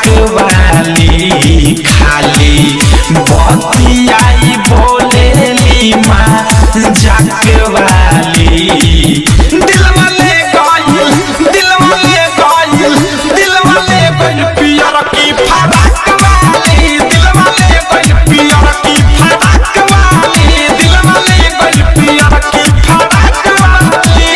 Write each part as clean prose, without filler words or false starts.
वाली खाली बतियाई बोलेली माँ जाक वाली दिलवा ले गइल पियर की फराक वाली दिलवा ले गइल पियर की फराक वाली दिलवा ले गइल पियर की फराक वाली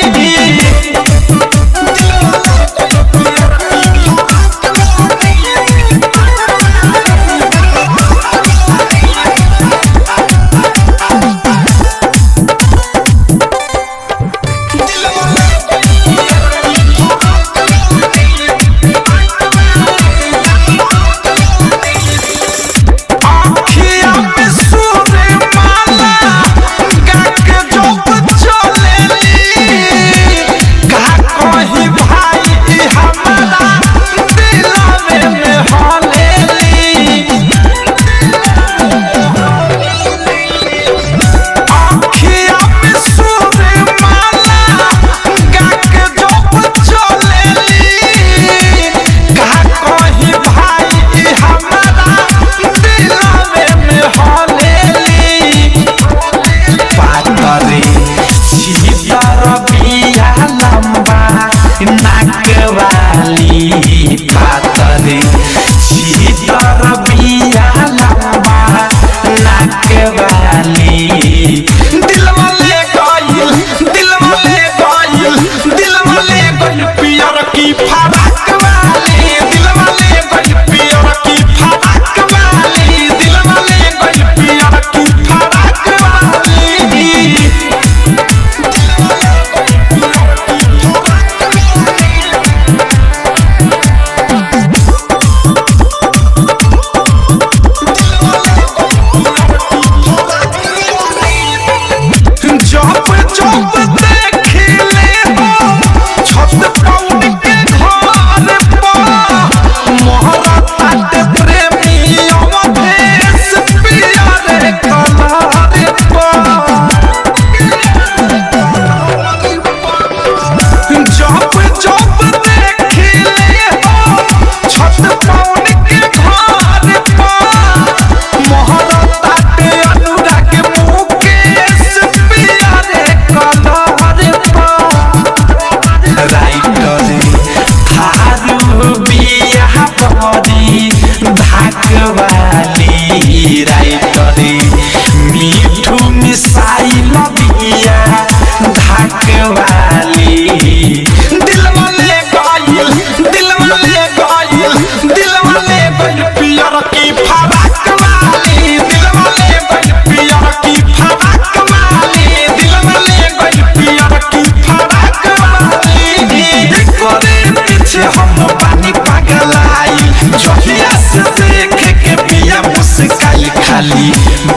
खाली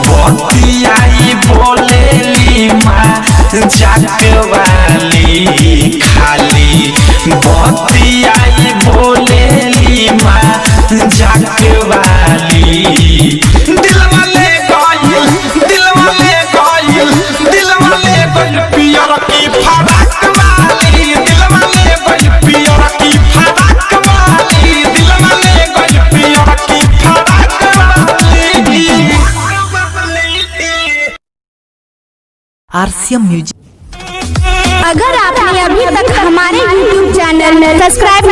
बतियाई बोलेली माँ जाक वाली खाली बतियाई बोलेली माँ जाक वाली दिलवा ले गइल पियर की फराक वाली दिलवा ले गइल पियर की फराक वाली दिलवा ले गइल पियर की फराक वाली RCM म्यूजिक। अगर आपने अभी तक हमारे YouTube चैनल में सब्सक्राइब